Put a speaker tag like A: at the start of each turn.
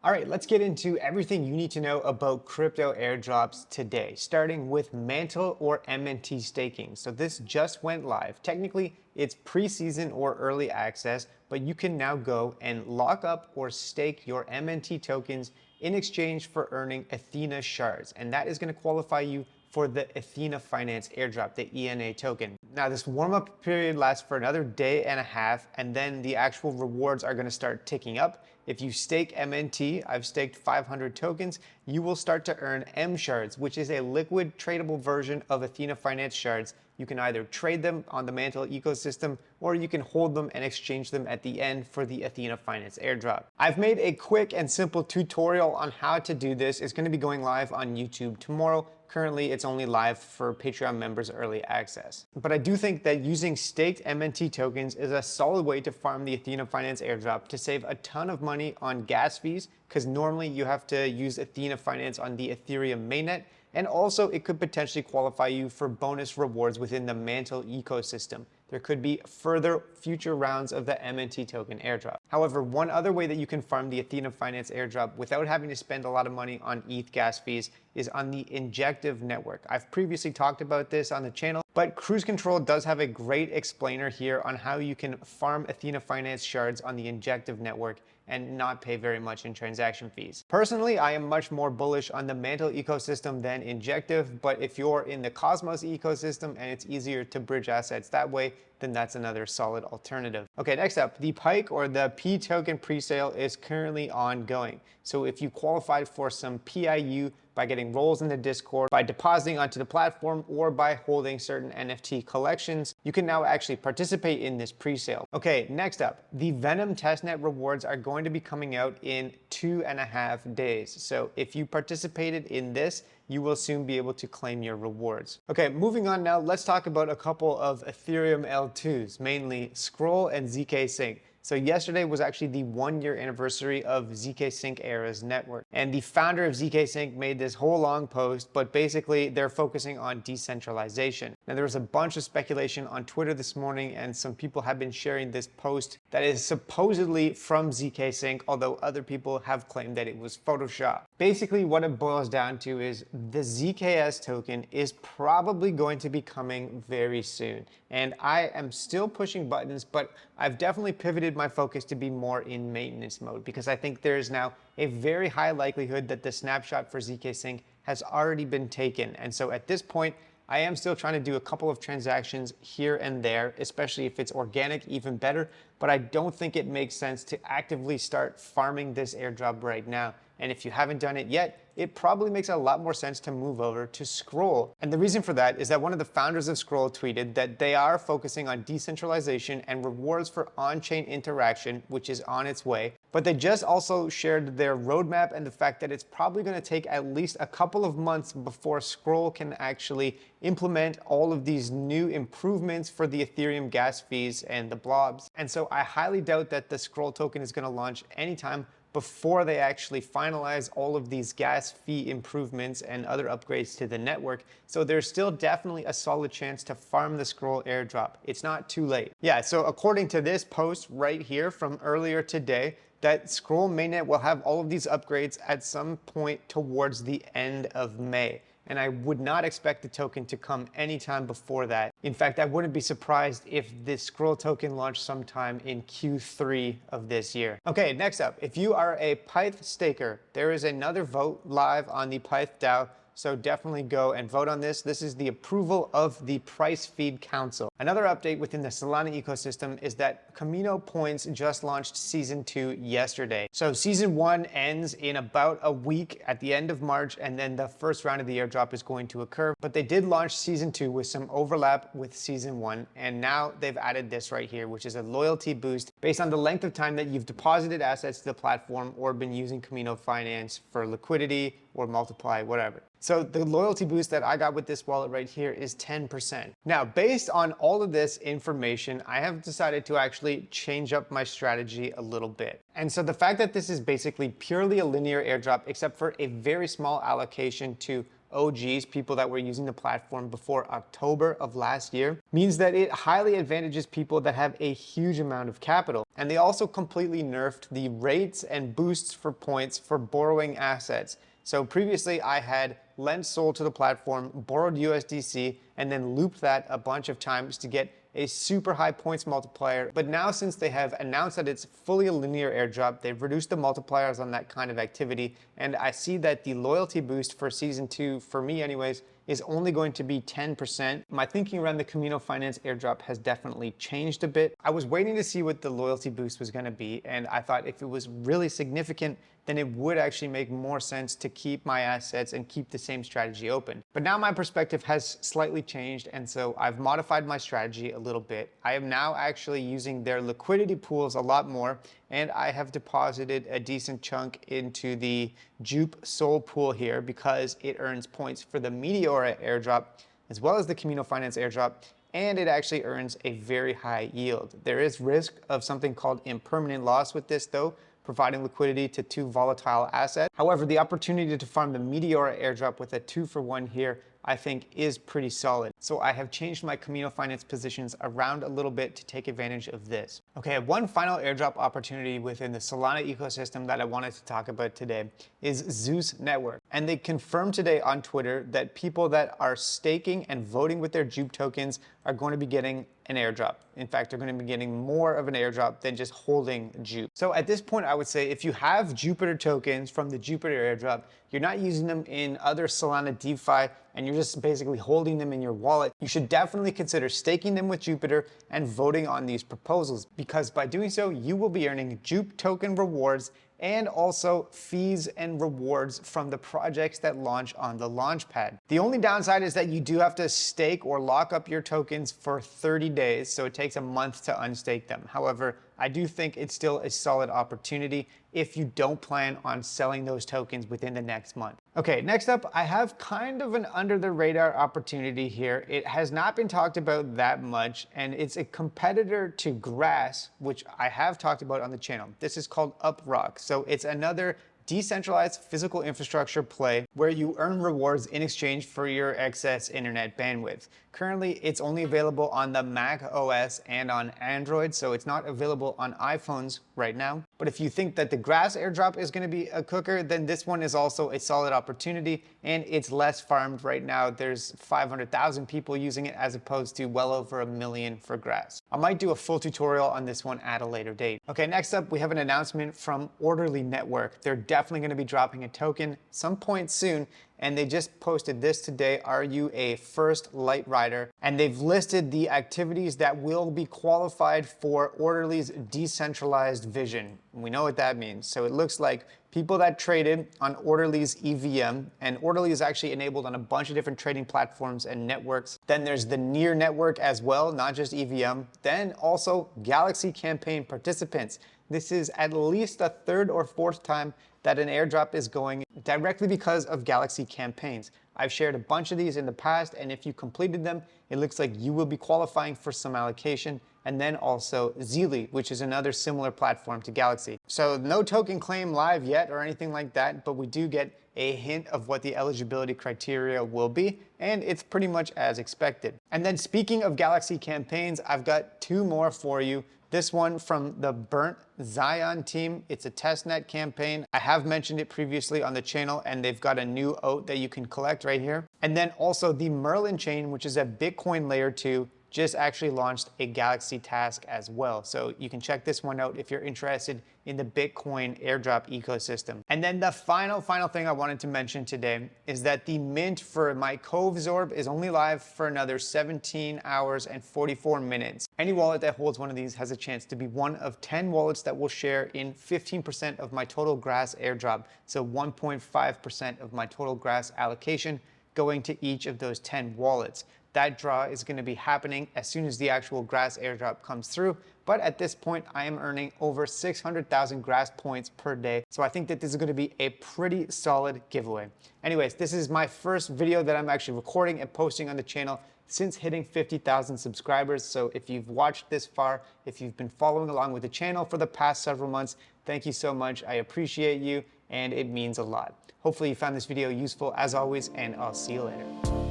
A: All right, let's get into everything you need to know about crypto airdrops today, starting with Mantle or MNT staking. So this just went live. Technically, it's pre-season or early access, but you can now go and lock up or stake your MNT tokens in exchange for earning Athena shards. And that is going to qualify you for the Athena Finance airdrop, the ENA token. Now, this warm-up period lasts for another day and a half, and then the actual rewards are going to start ticking up. If you stake MNT, I've staked 500 tokens, you will start to earn M shards, which is a liquid tradable version of Athena Finance shards. You can either trade them on the Mantle ecosystem, or you can hold them and exchange them at the end for the Athena Finance airdrop. I've made a quick and simple tutorial on how to do this. It's going to be going live on YouTube tomorrow. Currently, it's only live for Patreon members early access. But I do think that using staked MNT tokens is a solid way to farm the Athena Finance airdrop to save a ton of money on gas fees, because normally you have to use Athena Finance on the Ethereum mainnet. And also, it could potentially qualify you for bonus rewards within the Mantle ecosystem. There could be further future rounds of the MNT token airdrop. However, one other way that you can farm the Athena Finance airdrop without having to spend a lot of money on ETH gas fees is on the Injective network. I've previously talked about this on the channel, but Cruise Control does have a great explainer here on how you can farm Athena Finance shards on the Injective network and not pay very much in transaction fees. Personally, I am much more bullish on the Mantle ecosystem than Injective, but if you're in the Cosmos ecosystem and it's easier to bridge assets that way, then that's another solid alternative. Okay, next up, the Pike or the P token presale is currently ongoing. So if you qualified for some PIU by getting roles in the Discord, by depositing onto the platform, or by holding certain NFT collections, you can now actually participate in this presale. Okay, next up, the Venom testnet rewards are going to be coming out in 2.5 days. So if you participated in this, you will soon be able to claim your rewards. Okay, moving on now, let's talk about a couple of Ethereum L2s, mainly Scroll and ZK Sync. So yesterday was actually the 1-year anniversary of ZK Sync Era's network. And the founder of ZK Sync made this whole long post, but basically they're focusing on decentralization. Now there was a bunch of speculation on Twitter this morning, and some people have been sharing this post that is supposedly from ZK Sync, although other people have claimed that it was Photoshop. Basically what it boils down to is the ZKS token is probably going to be coming very soon. And I am still pushing buttons, but I've definitely pivoted my focus to be more in maintenance mode, because I think there is now a very high likelihood that the snapshot for ZK Sync has already been taken. And so at this point, I am still trying to do a couple of transactions here and there, especially if it's organic, even better, but I don't think it makes sense to actively start farming this airdrop right now. And if you haven't done it yet, it probably makes a lot more sense to move over to Scroll. And the reason for that is that one of the founders of Scroll tweeted that they are focusing on decentralization and rewards for on-chain interaction, which is on its way. But they just also shared their roadmap and the fact that it's probably going to take at least a couple of months before Scroll can actually implement all of these new improvements for the Ethereum gas fees and the blobs. And so I highly doubt that the Scroll token is going to launch anytime before they actually finalize all of these gas fee improvements and other upgrades to the network. So there's still definitely a solid chance to farm the Scroll airdrop. It's not too late. Yeah, so according to this post right here from earlier today, that Scroll mainnet will have all of these upgrades at some point towards the end of May. And I would not expect the token to come anytime before that. In fact, I wouldn't be surprised if this Scroll token launched sometime in Q3 of this year. Okay, next up, if you are a Pyth staker, there is another vote live on the Pyth DAO. So definitely go and vote on this. This is the approval of the Price Feed Council. Another update within the Solana ecosystem is that KMNO Points just launched Season 2 yesterday. So Season 1 ends in about a week at the end of March, and then the first round of the airdrop is going to occur. But they did launch Season 2 with some overlap with Season 1, and now they've added this right here, which is a loyalty boost based on the length of time that you've deposited assets to the platform or been using KMNO Finance for liquidity or multiply, whatever. So the loyalty boost that I got with this wallet right here is 10%. Now, based on all of this information, I have decided to actually change up my strategy a little bit. And so the fact that this is basically purely a linear airdrop, except for a very small allocation to OGs, people that were using the platform before October of last year, means that it highly advantages people that have a huge amount of capital. And they also completely nerfed the rates and boosts for points for borrowing assets. So previously I had lent SOL to the platform, borrowed USDC, and then looped that a bunch of times to get a super high points multiplier. But now, since they have announced that it's fully a linear airdrop, they've reduced the multipliers on that kind of activity. And I see that the loyalty boost for season 2, for me anyways, is only going to be 10%. My thinking around the KMNO Finance airdrop has definitely changed a bit. I was waiting to see what the loyalty boost was going to be, and I thought if it was really significant, then it would actually make more sense to keep my assets and keep the same strategy open. But now my perspective has slightly changed, and so I've modified my strategy a little bit. I am now actually using their liquidity pools a lot more, and I have deposited a decent chunk into the Jupe SOL pool here because it earns points for the Meteora airdrop as well as the KMNO Finance airdrop, and it actually earns a very high yield. There is risk of something called impermanent loss with this though, providing liquidity to two volatile assets. However, the opportunity to farm the Meteora airdrop with a 2-for-1 here, I think is pretty solid. So I have changed my KMNO Finance positions around a little bit to take advantage of this. Okay, one final airdrop opportunity within the Solana ecosystem that I wanted to talk about today is Zeus Network. And they confirmed today on Twitter that people that are staking and voting with their Jupe tokens are going to be getting an airdrop. In fact, they're going to be getting more of an airdrop than just holding Jupe. So at this point, I would say if you have Jupiter tokens from the Jupiter airdrop, you're not using them in other Solana DeFi, and you're just basically holding them in your wallet, you should definitely consider staking them with Jupiter and voting on these proposals, because by doing so, you will be earning Jupe token rewards and also fees and rewards from the projects that launch on the launchpad. The only downside is that you do have to stake or lock up your tokens for 30 days, so it takes a month to unstake them. However, I do think it's still a solid opportunity if you don't plan on selling those tokens within the next month. Okay, next up, I have kind of an under the radar opportunity here. It has not been talked about that much, and it's a competitor to Grass, which I have talked about on the channel. This is called Uprock. So it's another decentralized physical infrastructure play where you earn rewards in exchange for your excess internet bandwidth. Currently, it's only available on the Mac OS and on Android, so it's not available on iPhones right now. But if you think that the Grass airdrop is going to be a cooker, then this one is also a solid opportunity, and it's less farmed right now. There's 500,000 people using it as opposed to well over 1 million for Grass. I might do a full tutorial on this one at a later date. Okay, next up, we have an announcement from Orderly Network. They're definitely going to be dropping a token some point soon, and they just posted this today: are you a first light rider? And they've listed the activities that will be qualified for Orderly's decentralized vision. We know what that means. So it looks like people that traded on Orderly's EVM, and Orderly is actually enabled on a bunch of different trading platforms and networks. Then there's the Near network as well, not just EVM. Then also Galaxy campaign participants. This is at least the 3rd or 4th time that an airdrop is going directly because of Galaxy campaigns. I've shared a bunch of these in the past, and if you completed them, it looks like you will be qualifying for some allocation. And then also Zeely, which is another similar platform to Galaxy. So no token claim live yet or anything like that, but we do get a hint of what the eligibility criteria will be, and it's pretty much as expected. And then speaking of Galaxy campaigns, I've got 2 more for you. This one from the Burnt Zion team. It's a testnet campaign. I have mentioned it previously on the channel, and they've got a new oat that you can collect right here. And then also the Merlin chain, which is a Bitcoin layer 2, just actually launched a Galaxy task as well. So you can check this one out if you're interested in the Bitcoin airdrop ecosystem. And then the final thing I wanted to mention today is that the mint for my Cove Zorb is only live for another 17 hours and 44 minutes. Any wallet that holds one of these has a chance to be one of 10 wallets that will share in 15% of my total Grass airdrop. So 1.5% of my total Grass allocation going to each of those 10 wallets. That draw is going to be happening as soon as the actual Grass airdrop comes through. But at this point, I am earning over 600,000 Grass points per day. So I think that this is going to be a pretty solid giveaway. Anyways, this is my first video that I'm actually recording and posting on the channel since hitting 50,000 subscribers. So if you've watched this far, if you've been following along with the channel for the past several months, thank you so much. I appreciate you, and it means a lot. Hopefully you found this video useful as always, and I'll see you later.